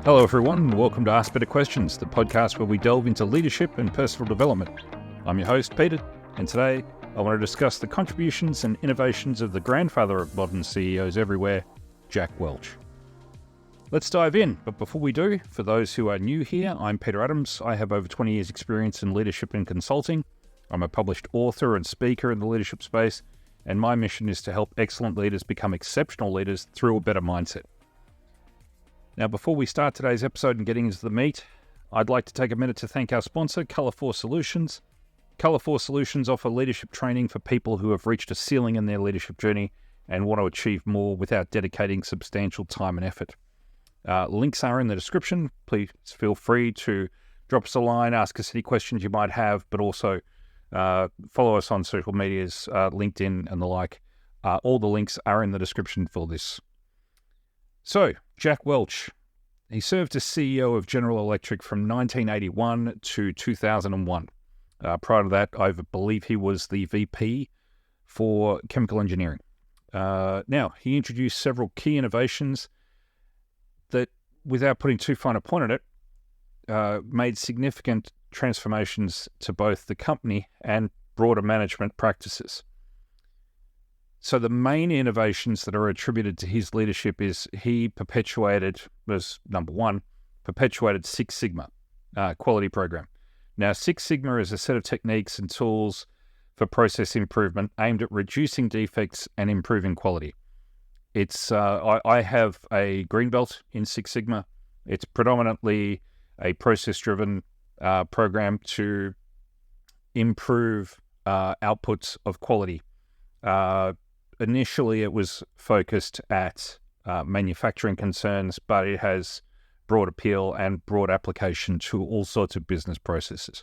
Hello everyone, and welcome to Ask Better Questions, the podcast where we delve into leadership and personal development. I'm your host, Peter, and today I want to discuss the contributions and innovations of the grandfather of modern CEOs everywhere, Jack Welch. Let's dive in, but before we do, for those who are new here, I'm Peter Adams. I have over 20 years experience in leadership and consulting. I'm a published author and speaker in the leadership space, and my mission is to help excellent leaders become exceptional leaders through a better mindset. Now, before we start today's episode and getting into the meat, I'd like to take a minute to thank our sponsor, Colour4 Solutions. Colour4 Solutions offer leadership training for people who have reached a ceiling in their leadership journey and want to achieve more without dedicating substantial time and effort. Links are in the description. Please feel free to drop us a line, ask us any questions you might have, but also follow us on social medias, LinkedIn and the like. All the links are in the description for this. So, Jack Welch, he served as CEO of General Electric from 1981 to 2001. Prior to that, I believe he was the VP for chemical engineering. Now, he introduced several key innovations that, without putting too fine a point on it, made significant transformations to both the company and broader management practices. So the main innovations that are attributed to his leadership is he perpetuated Six Sigma quality program. Now, Six Sigma is a set of techniques and tools for process improvement aimed at reducing defects and improving quality. It's I have a green belt in Six Sigma. It's predominantly a process-driven program to improve outputs of quality. Initially, it was focused at manufacturing concerns, but it has broad appeal and broad application to all sorts of business processes.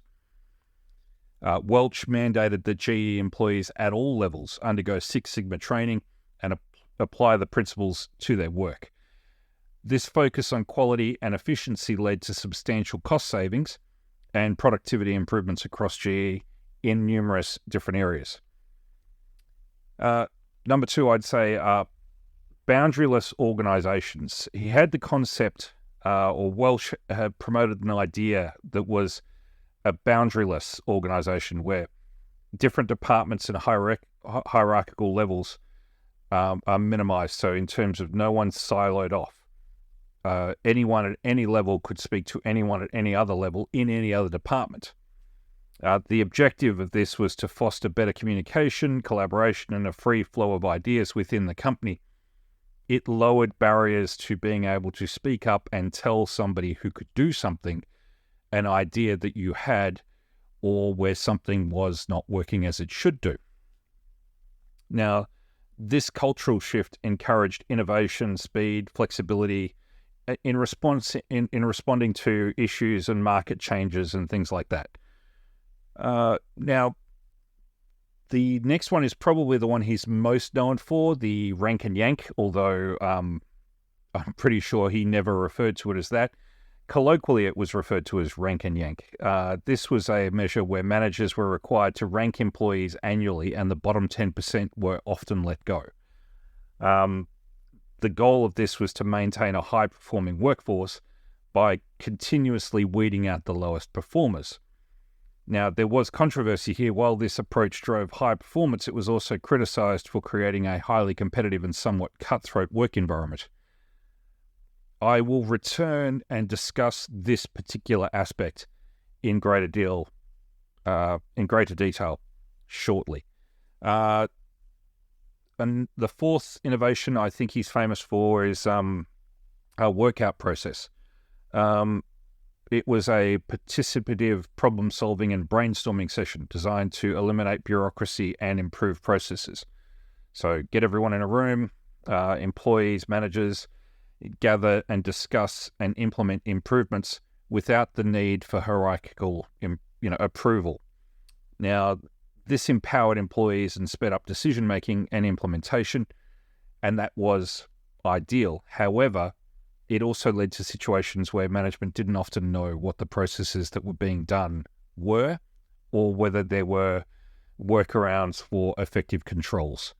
Welch mandated that GE employees at all levels undergo Six Sigma training and apply the principles to their work. This focus on quality and efficiency led to substantial cost savings and productivity improvements across GE in numerous different areas. Number two, I'd say boundaryless organizations. He had the concept, or Welch had promoted an idea that was a boundaryless organization where different departments and hierarchical levels are minimized. So in terms of no one's siloed off. Anyone at any level could speak to anyone at any other level in any other department. The objective of this was to foster better communication, collaboration, and a free flow of ideas within the company. It lowered barriers to being able to speak up and tell somebody who could do something an idea that you had or where something was not working as it should do. Now, this cultural shift encouraged innovation, speed, flexibility in responding to issues and market changes and things like that. Now, the next one is probably the one he's most known for, the rank and yank, although I'm pretty sure he never referred to it as that. Colloquially, it was referred to as rank and yank. This was a measure where managers were required to rank employees annually, and the bottom 10% were often let go. The goal of this was to maintain a high-performing workforce by continuously weeding out the lowest performers. Now, there was controversy here. While this approach drove high performance, it was also criticized for creating a highly competitive and somewhat cutthroat work environment. I will return and discuss this particular aspect in greater detail shortly. And the fourth innovation I think he's famous for is a workout process. It was a participative problem-solving and brainstorming session designed to eliminate bureaucracy and improve processes. So get everyone in a room, employees, managers, gather and discuss and implement improvements without the need for hierarchical approval. Now, this empowered employees and sped up decision-making and implementation, and that was ideal. However, it also led to situations where management didn't often know what the processes that were being done were, or whether there were workarounds for effective controls.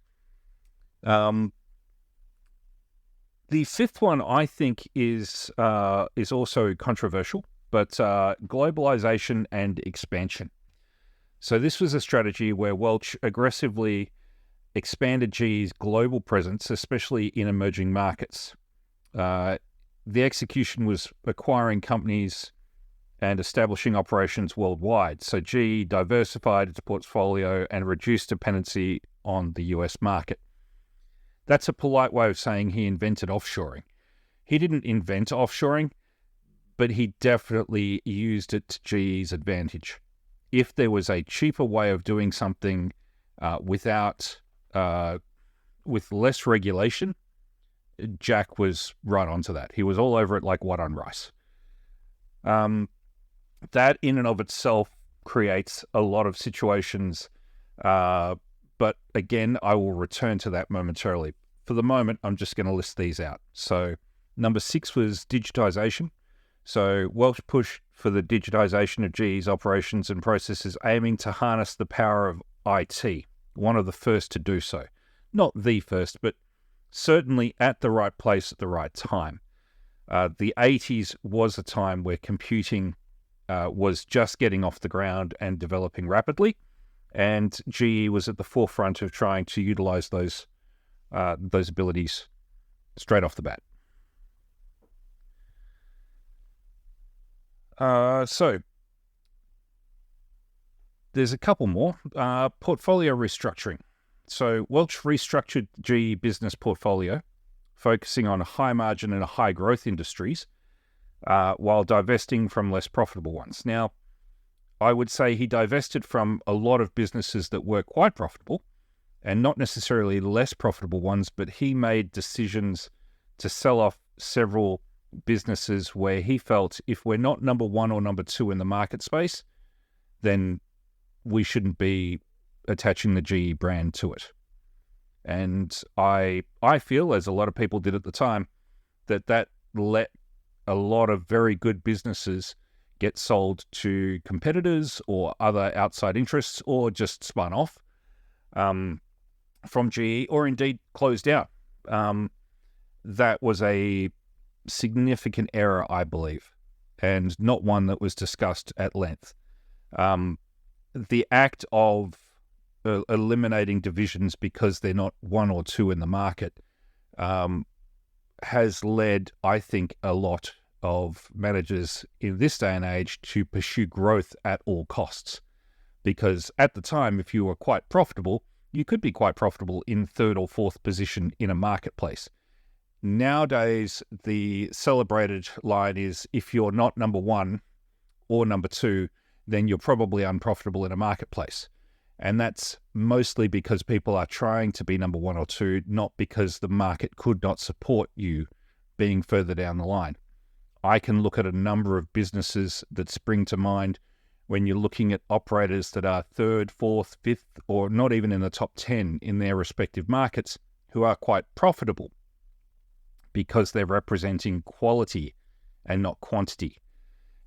The fifth one, I think, is also controversial, but globalization and expansion. So this was a strategy where Welch aggressively expanded GE's global presence, especially in emerging markets. The execution was acquiring companies and establishing operations worldwide. So GE diversified its portfolio and reduced dependency on the US market. That's a polite way of saying he invented offshoring. He didn't invent offshoring, but he definitely used it to GE's advantage. If there was a cheaper way of doing something with less regulation, Jack was right onto that. He was all over it like white on rice. That in and of itself creates a lot of situations, but again, I will return to that momentarily. For the moment, I'm just going to list these out. So number 6 was digitization. So Welch pushed for the digitization of GE's operations and processes, aiming to harness the power of IT, one of the first to do so. Not the first, but certainly at the right place at the right time. The 80s was a time where computing was just getting off the ground and developing rapidly, and GE was at the forefront of trying to utilize those abilities straight off the bat. So there's a couple more. Portfolio restructuring. So Welch restructured GE business portfolio, focusing on high margin and high growth industries, while divesting from less profitable ones. Now, I would say he divested from a lot of businesses that were quite profitable, and not necessarily less profitable ones, but he made decisions to sell off several businesses where he felt if we're not number 1 or number 2 in the market space, then we shouldn't be attaching the GE brand to it. And I feel, as a lot of people did at the time, that let a lot of very good businesses get sold to competitors or other outside interests, or just spun off from GE, or indeed closed out. That was a significant error, I believe, and not one that was discussed at length. The act of eliminating divisions because they're not 1 or 2 in the market has led, I think, a lot of managers in this day and age to pursue growth at all costs. Because at the time, if you were quite profitable, you could be quite profitable in 3rd or 4th position in a marketplace. Nowadays, the celebrated line is, if you're not number 1 or number 2, then you're probably unprofitable in a marketplace. And that's mostly because people are trying to be number 1 or 2, not because the market could not support you being further down the line. I can look at a number of businesses that spring to mind when you're looking at operators that are 3rd, 4th, 5th, or not even in the top 10 in their respective markets, who are quite profitable because they're representing quality and not quantity.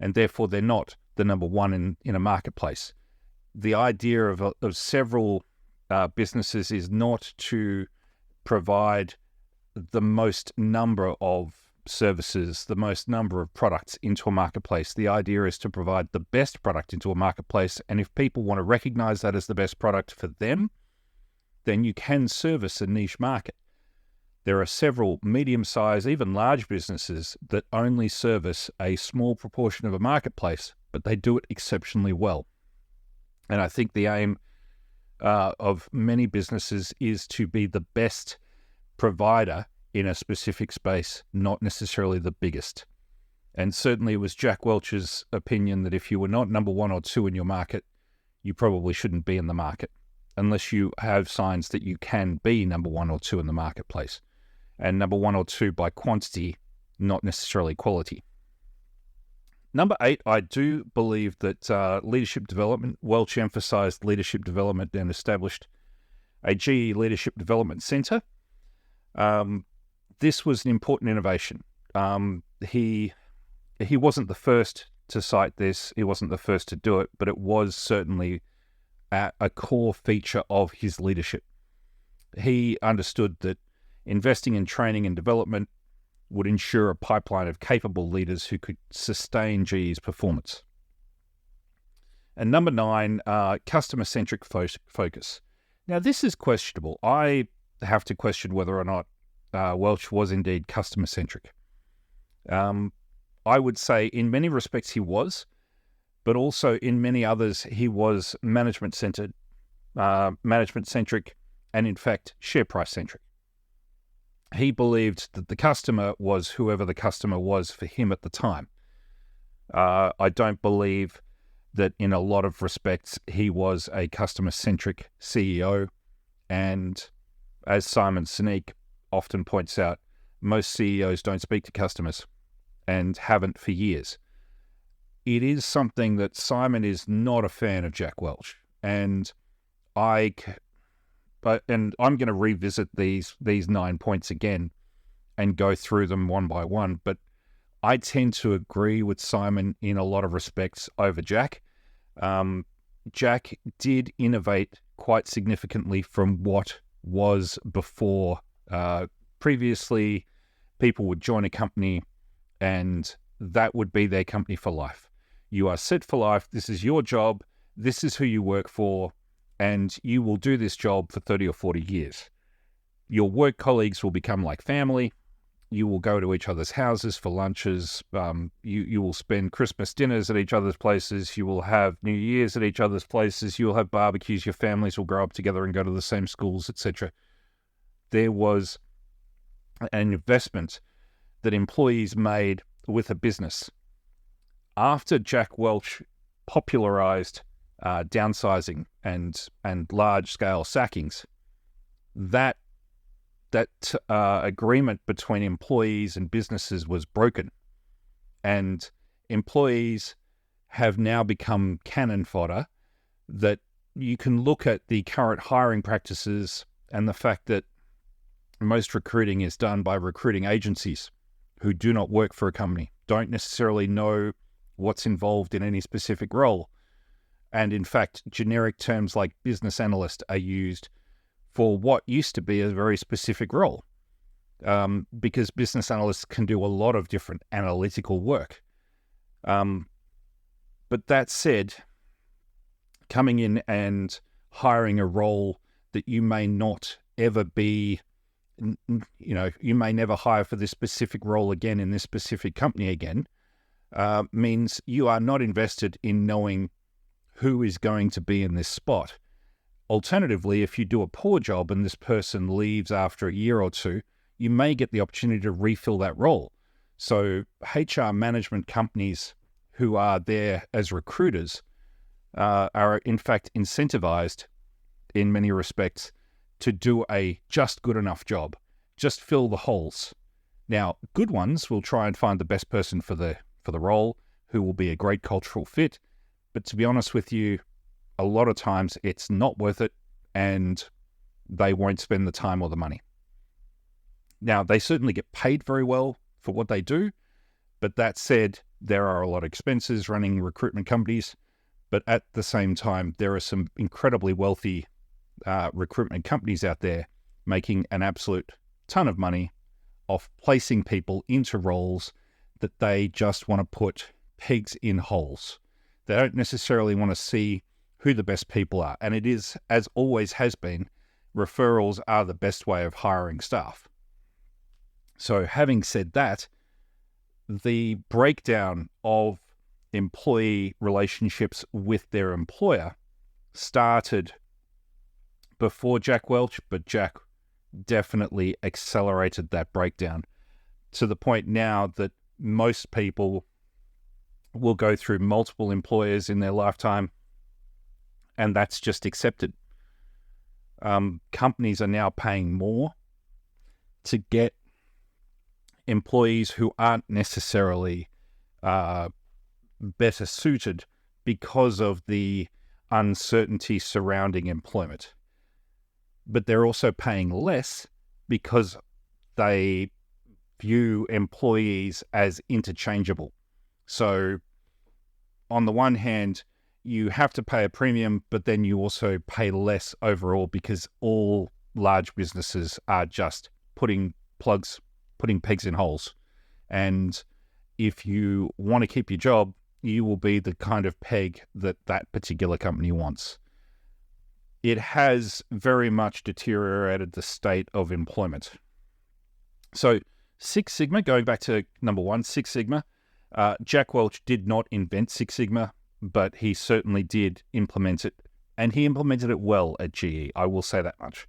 And therefore, they're not the number 1 in a marketplace. The idea of several businesses is not to provide the most number of services, the most number of products into a marketplace. The idea is to provide the best product into a marketplace. And if people want to recognize that as the best product for them, then you can service a niche market. There are several medium-sized, even large businesses that only service a small proportion of a marketplace, but they do it exceptionally well. And I think the aim of many businesses is to be the best provider in a specific space, not necessarily the biggest. And certainly it was Jack Welch's opinion that if you were not number 1 or 2 in your market, you probably shouldn't be in the market, unless you have signs that you can be number 1 or 2 in the marketplace. And number 1 or 2 by quantity, not necessarily quality. Number 8, I do believe that leadership development. Welch emphasized leadership development and established a GE Leadership Development Center. This was an important innovation. He wasn't the first to cite this. He wasn't the first to do it, but it was certainly a core feature of his leadership. He understood that investing in training and development would ensure a pipeline of capable leaders who could sustain GE's performance. And number 9, customer-centric focus. Now, this is questionable. I have to question whether or not Welch was indeed customer-centric. I would say in many respects he was, but also in many others he was management-centric, and in fact share price-centric. He believed that the customer was whoever the customer was for him at the time. I don't believe that in a lot of respects he was a customer-centric CEO, and as Simon Sinek often points out, most CEOs don't speak to customers and haven't for years. It is something that Simon is not a fan of Jack Welch, and I'm going to revisit these 9 points again and go through them one by one, but I tend to agree with Simon in a lot of respects over Jack. Jack did innovate quite significantly from what was before. Previously, people would join a company and that would be their company for life. You are set for life. This is your job. This is who you work for, and you will do this job for 30 or 40 years. Your work colleagues will become like family. You will go to each other's houses for lunches. You will spend Christmas dinners at each other's places. You will have New Year's at each other's places. You will have barbecues. Your families will grow up together and go to the same schools, etc. There was an investment that employees made with a business. After Jack Welch popularized downsizing and large-scale sackings, that agreement between employees and businesses was broken, and employees have now become cannon fodder. That you can look at the current hiring practices and the fact that most recruiting is done by recruiting agencies who do not work for a company, don't necessarily know what's involved in any specific role. And in fact, generic terms like business analyst are used for what used to be a very specific role, because business analysts can do a lot of different analytical work. But that said, coming in and hiring a role that you may not ever be, you may never hire for this specific role again in this specific company again, means you are not invested in knowing who is going to be in this spot. Alternatively, if you do a poor job and this person leaves after a year or two, you may get the opportunity to refill that role. So HR management companies who are there as recruiters are in fact incentivized in many respects to do a just good enough job, just fill the holes. Now, good ones will try and find the best person for the role, who will be a great cultural fit. But to be honest with you, a lot of times it's not worth it, and they won't spend the time or the money. Now, they certainly get paid very well for what they do, but that said, there are a lot of expenses running recruitment companies, but at the same time, there are some incredibly wealthy recruitment companies out there making an absolute ton of money off placing people into roles that they just want to put pegs in holes. They don't necessarily want to see who the best people are. And it is, as always has been, referrals are the best way of hiring staff. So having said that, the breakdown of employee relationships with their employer started before Jack Welch, but Jack definitely accelerated that breakdown to the point now that most people will go through multiple employers in their lifetime, and that's just accepted. Companies are now paying more to get employees who aren't necessarily better suited because of the uncertainty surrounding employment. But they're also paying less because they view employees as interchangeable. So on the one hand, you have to pay a premium, but then you also pay less overall because all large businesses are just putting pegs in holes. And if you want to keep your job, you will be the kind of peg that that particular company wants. It has very much deteriorated the state of employment. So Six Sigma, going back to number one, Six Sigma, Jack Welch did not invent Six Sigma, but he certainly did implement it, and he implemented it well at GE. I will say that much.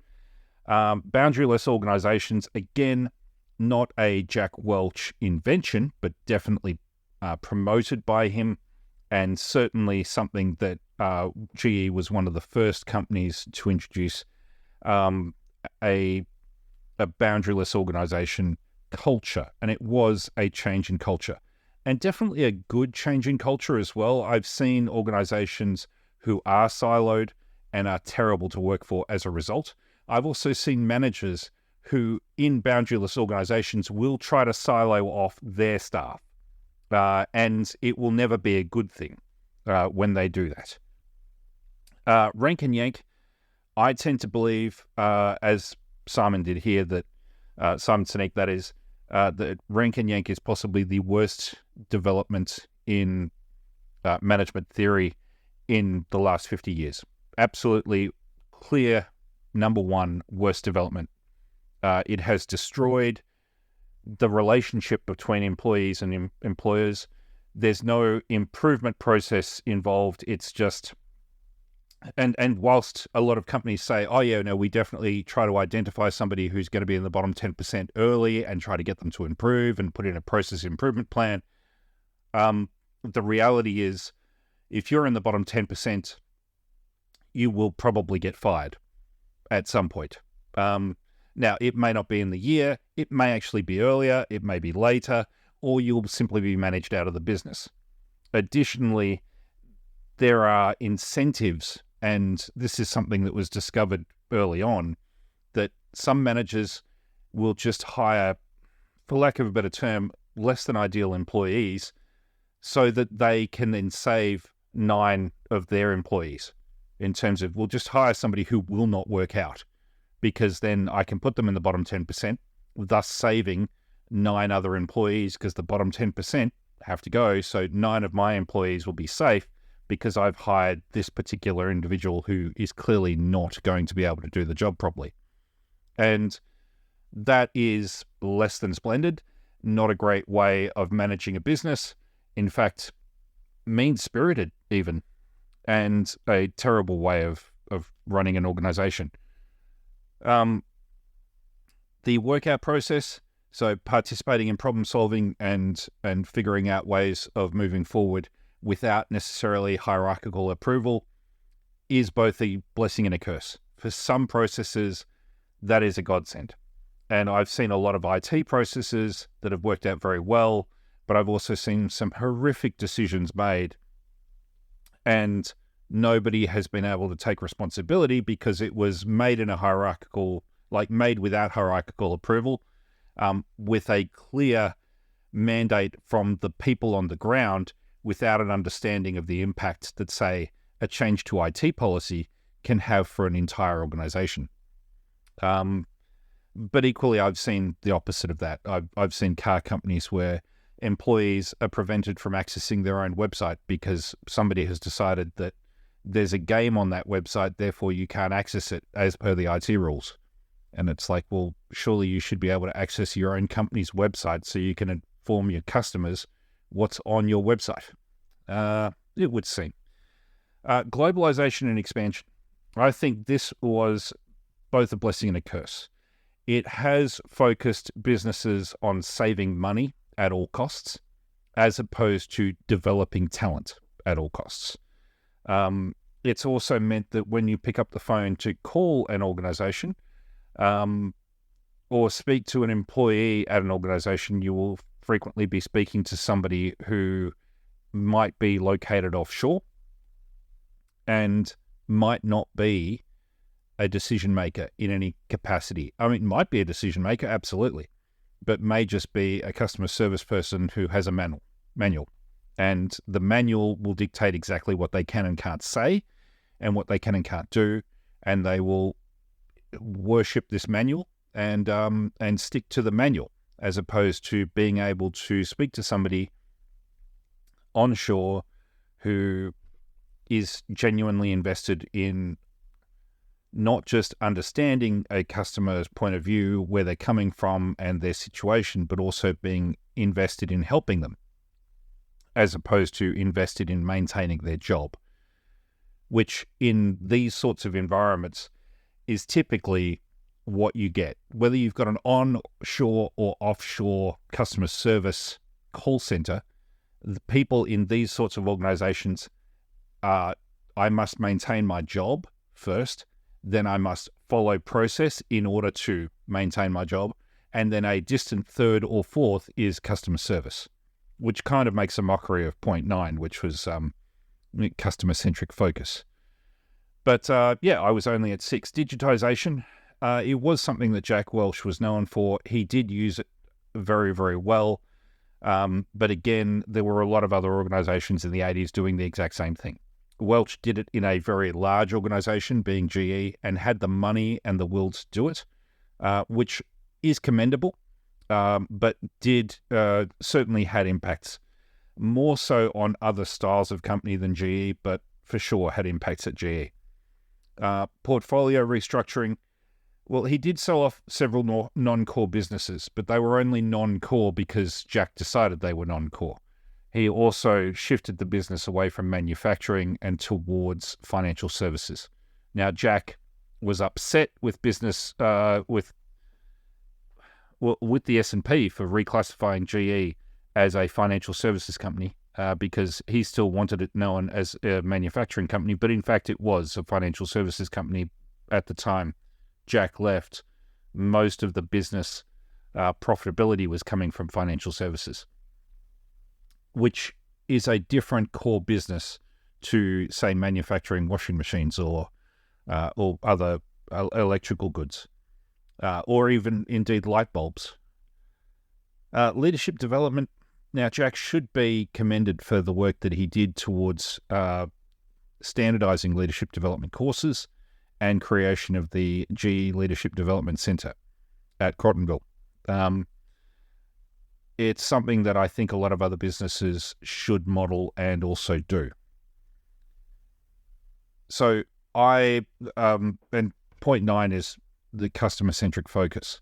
Boundaryless organizations, again, not a Jack Welch invention, but definitely promoted by him, and certainly something that GE was one of the first companies to introduce a boundaryless organization culture, and it was a change in culture, and definitely a good change in culture as well. I've seen organizations who are siloed and are terrible to work for as a result. I've also seen managers who, in boundaryless organizations, will try to silo off their staff, and it will never be a good thing when they do that. Rank and yank, I tend to believe, as Simon did here, that Simon Sinek, that is, that rank and yank is possibly the worst development in management theory in the last 50 years. Absolutely clear number one worst development. It has destroyed the relationship between employees and employers. There's no improvement process involved. It's just, and whilst a lot of companies say, oh yeah, no, we definitely try to identify somebody who's going to be in the bottom 10% early and try to get them to improve and put in a process improvement plan. The reality is, if you're in the bottom 10%, you will probably get fired at some point. Now, it may not be in the year, it may actually be earlier, it may be later, or you'll simply be managed out of the business. Additionally, there are incentives, and this is something that was discovered early on, that some managers will just hire, for lack of a better term, less than ideal employees so that they can then save 9 of their employees, in terms of, we'll just hire somebody who will not work out, because then I can put them in the bottom 10%, thus saving 9 other employees, because the bottom 10% have to go. So 9 of my employees will be safe because I've hired this particular individual who is clearly not going to be able to do the job properly. And that is less than splendid, not a great way of managing a business. In fact, mean-spirited even, and a terrible way of running an organization. The workout process, so participating in problem solving and figuring out ways of moving forward without necessarily hierarchical approval, is both a blessing and a curse. For some processes, that is a godsend. And I've seen a lot of IT processes that have worked out very well, but I've also seen some horrific decisions made, and nobody has been able to take responsibility because it was made in a hierarchical, made without hierarchical approval, with a clear mandate from the people on the ground, without an understanding of the impact that, say, a change to IT policy can have for an entire organization. But equally, I've seen the opposite of that. I've seen car companies where employees are prevented from accessing their own website because somebody has decided that there's a game on that website, therefore you can't access it as per the IT rules. And it's like, well, surely you should be able to access your own company's website so you can inform your customers what's on your website. It would seem. Globalization and expansion. I think this was both a blessing and a curse. It has focused businesses on saving money at all costs, as opposed to developing talent at all costs. It's also meant that when you pick up the phone to call an organization, or speak to an employee at an organization, you will frequently be speaking to somebody who might be located offshore and might not be a decision maker in any capacity. I mean, might be a decision maker, absolutely, but may just be a customer service person who has a manual. And the manual will dictate exactly what they can and can't say and what they can and can't do. And they will worship this manual and stick to the manual. as opposed to being able to speak to somebody onshore who is genuinely invested in not just understanding a customer's point of view, where they're coming from and their situation, but also being invested in helping them, as opposed to invested in maintaining their job, which in these sorts of environments is typically what you get. Whether you've got an onshore or offshore customer service call center, the people in these sorts of organizations are, I must maintain my job first, then I must follow process in order to maintain my job, and then a distant third or fourth is customer service, which kind of makes a mockery of point 9, which was customer-centric focus. But I was only at 6. Digitization, it was something that Jack Welch was known for. He did use it very, very well. But again, there were a lot of other organizations in the 80s doing the exact same thing. Welch did it in a very large organization, being GE, and had the money and the will to do it, which is commendable, but did certainly had impacts, more so on other styles of company than GE, but for sure had impacts at GE. Portfolio restructuring. Well, he did sell off several non-core businesses, but they were only non-core because Jack decided they were non-core. He also shifted the business away from manufacturing and towards financial services. Now, Jack was upset with business with the S&P for reclassifying GE as a financial services company because he still wanted it known as a manufacturing company, but in fact it was a financial services company at the time Jack left. Most of the business profitability was coming from financial services, which is a different core business to, say, manufacturing washing machines or other electrical goods, or even indeed light bulbs. Leadership development. Now, Jack should be commended for the work that he did towards standardizing leadership development courses and creation of the GE Leadership Development Center at Crottonville. It's something that I think a lot of other businesses should model and also do. So and point 9 is the customer-centric focus.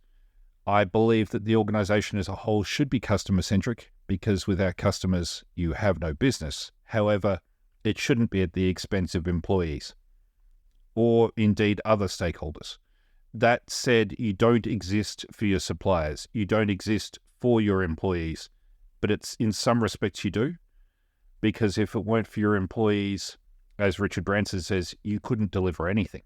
I believe that the organization as a whole should be customer-centric because without customers, you have no business. However, it shouldn't be at the expense of employees or indeed other stakeholders. That said, you don't exist for your suppliers. You don't exist for your employees, but it's in some respects you do, because if it weren't for your employees, as Richard Branson says, you couldn't deliver anything.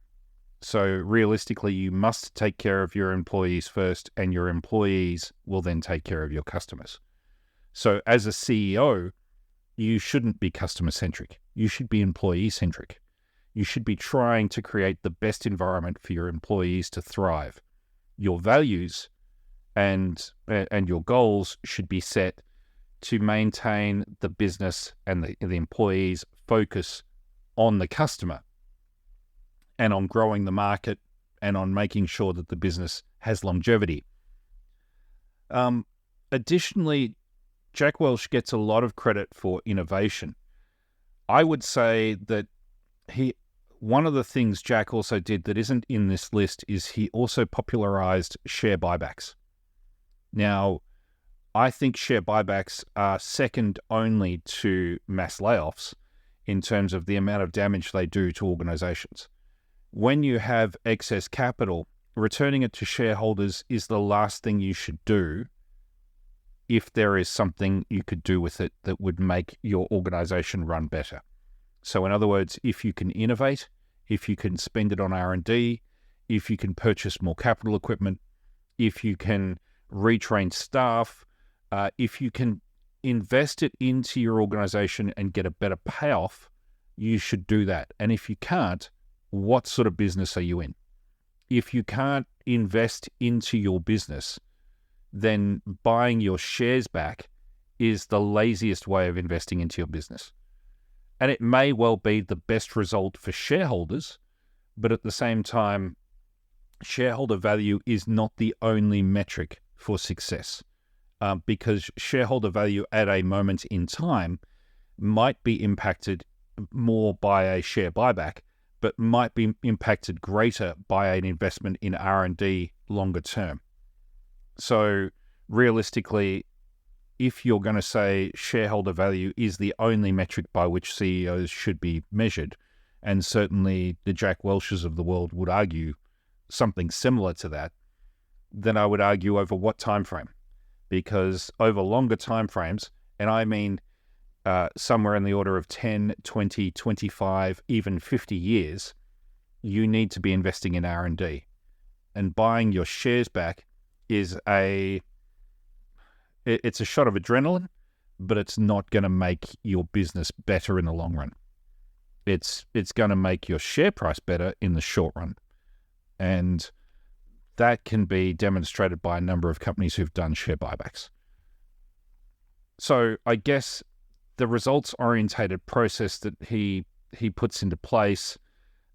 So realistically, you must take care of your employees first, and your employees will then take care of your customers. So as a CEO, you shouldn't be customer-centric. You should be employee-centric. You should be trying to create the best environment for your employees to thrive. Your values and your goals should be set to maintain the business and the employees' focus on the customer and on growing the market and on making sure that the business has longevity. Additionally, Jack Welch gets a lot of credit for innovation. I would say that one of the things Jack also did that isn't in this list is he also popularized share buybacks. Now, I think share buybacks are second only to mass layoffs in terms of the amount of damage they do to organizations. When you have excess capital, returning it to shareholders is the last thing you should do if there is something you could do with it that would make your organization run better. So in other words, if you can innovate, if you can spend it on R&D, if you can purchase more capital equipment, if you can retrain staff, if you can invest it into your organization and get a better payoff, you should do that. And if you can't, what sort of business are you in? If you can't invest into your business, then buying your shares back is the laziest way of investing into your business. And it may well be the best result for shareholders, but at the same time, shareholder value is not the only metric for success. because shareholder value at a moment in time might be impacted more by a share buyback, but might be impacted greater by an investment in R&D longer term. So realistically, if you're going to say shareholder value is the only metric by which CEOs should be measured, and certainly the Jack Welches of the world would argue something similar to that, then I would argue over what time frame. Because over longer time frames, and I mean somewhere in the order of 10, 20, 25, even 50 years, you need to be investing in R&D. And buying your shares back is it's a shot of adrenaline, but it's not going to make your business better in the long run. It's going to make your share price better in the short run. And that can be demonstrated by a number of companies who've done share buybacks. So I guess the results-orientated process that he puts into place,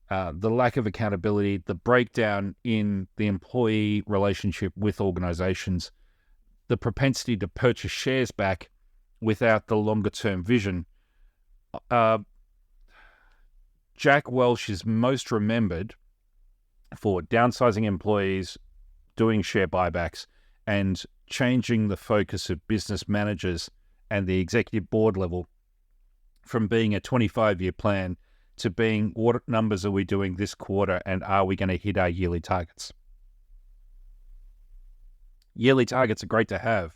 the lack of accountability, the breakdown in the employee relationship with organizations, the propensity to purchase shares back without the longer-term vision. Jack Welch is most remembered for downsizing employees, doing share buybacks, and changing the focus of business managers and the executive board level from being a 25-year plan to being what numbers are we doing this quarter and are we going to hit our yearly targets? Yearly targets are great to have,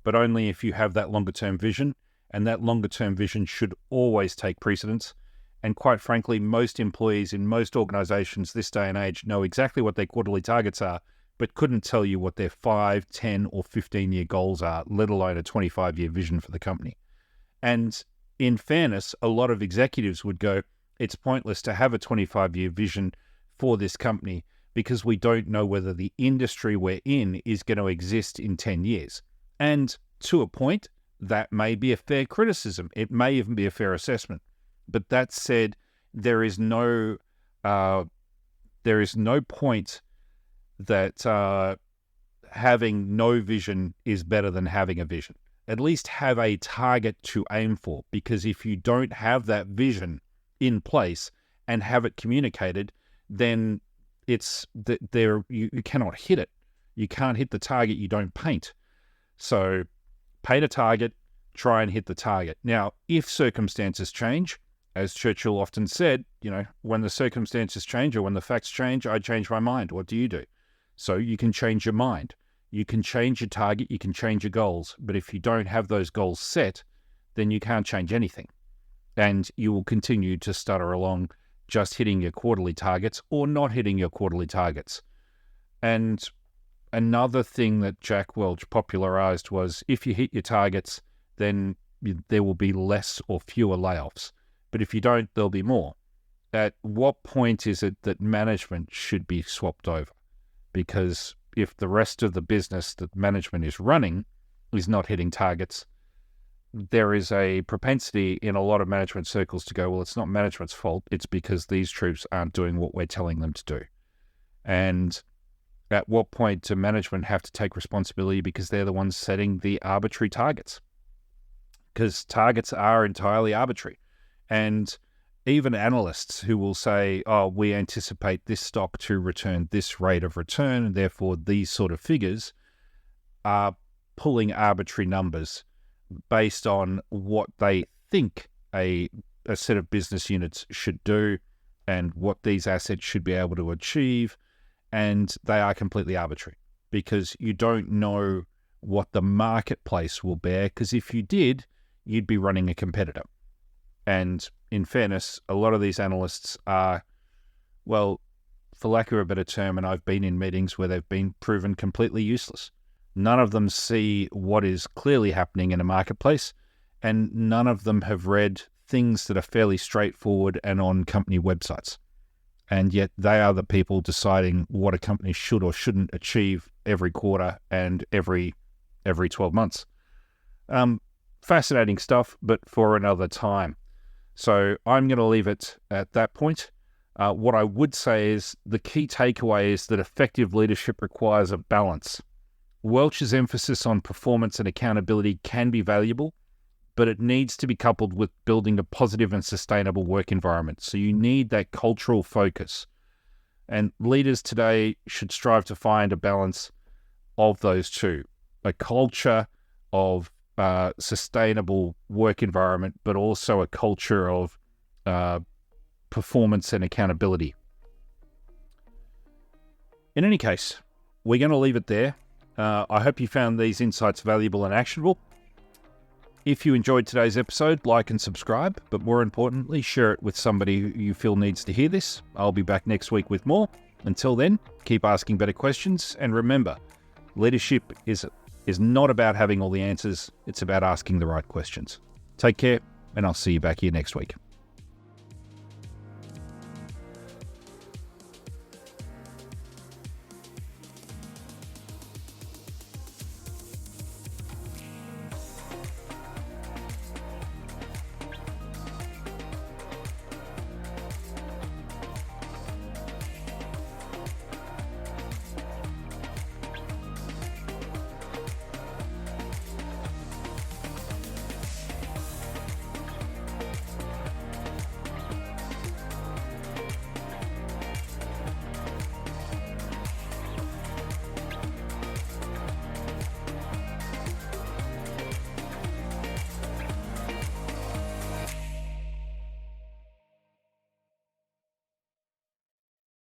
but only if you have that longer-term vision, and that longer-term vision should always take precedence. And quite frankly, most employees in most organizations this day and age know exactly what their quarterly targets are, but couldn't tell you what their 5, 10, or 15-year goals are, let alone a 25-year vision for the company. And in fairness, a lot of executives would go, it's pointless to have a 25-year vision for this company because we don't know whether the industry we're in is going to exist in 10 years. And to a point, that may be a fair criticism. It may even be a fair assessment. But that said, there is no point that having no vision is better than having a vision. At least have a target to aim for, because if you don't have that vision in place and have it communicated, then it's there you cannot hit it. You can't hit the target you don't paint. So paint a target, try and hit the target. Now, if circumstances change, as Churchill often said, when the circumstances change or when the facts change, I change my mind. What do you do? So you can change your mind. You can change your target. You can change your goals. But if you don't have those goals set, then you can't change anything. And you will continue to stutter along just hitting your quarterly targets or not hitting your quarterly targets. And another thing that Jack Welch popularized was if you hit your targets, then there will be less or fewer layoffs. But if you don't, there'll be more. At what point is it that management should be swapped over? Because if the rest of the business that management is running is not hitting targets, there is a propensity in a lot of management circles to go, well, it's not management's fault. It's because these troops aren't doing what we're telling them to do. And at what point do management have to take responsibility because they're the ones setting the arbitrary targets? Because targets are entirely arbitrary. And even analysts who will say, oh, we anticipate this stock to return this rate of return, and therefore these sort of figures, are pulling arbitrary numbers based on what they think a set of business units should do and what these assets should be able to achieve. And they are completely arbitrary because you don't know what the marketplace will bear, because if you did, you'd be running a competitor. And in fairness, a lot of these analysts are, well, for lack of a better term, and I've been in meetings where they've been proven completely useless. None of them see what is clearly happening in a marketplace, and none of them have read things that are fairly straightforward and on company websites. And yet they are the people deciding what a company should or shouldn't achieve every quarter and every 12 months. Fascinating stuff, but for another time. So I'm going to leave it at that point. What I would say is the key takeaway is that effective leadership requires a balance Welch's emphasis on performance and accountability can be valuable, but it needs to be coupled with building a positive and sustainable work environment. So you need that cultural focus. And leaders today should strive to find a balance of those two, a culture of sustainable work environment, but also a culture of performance and accountability. In any case, we're going to leave it there. I hope you found these insights valuable and actionable. If you enjoyed today's episode, like and subscribe, but more importantly, share it with somebody who you feel needs to hear this. I'll be back next week with more. Until then, keep asking better questions, and remember, leadership is not about having all the answers, it's about asking the right questions. Take care, and I'll see you back here next week.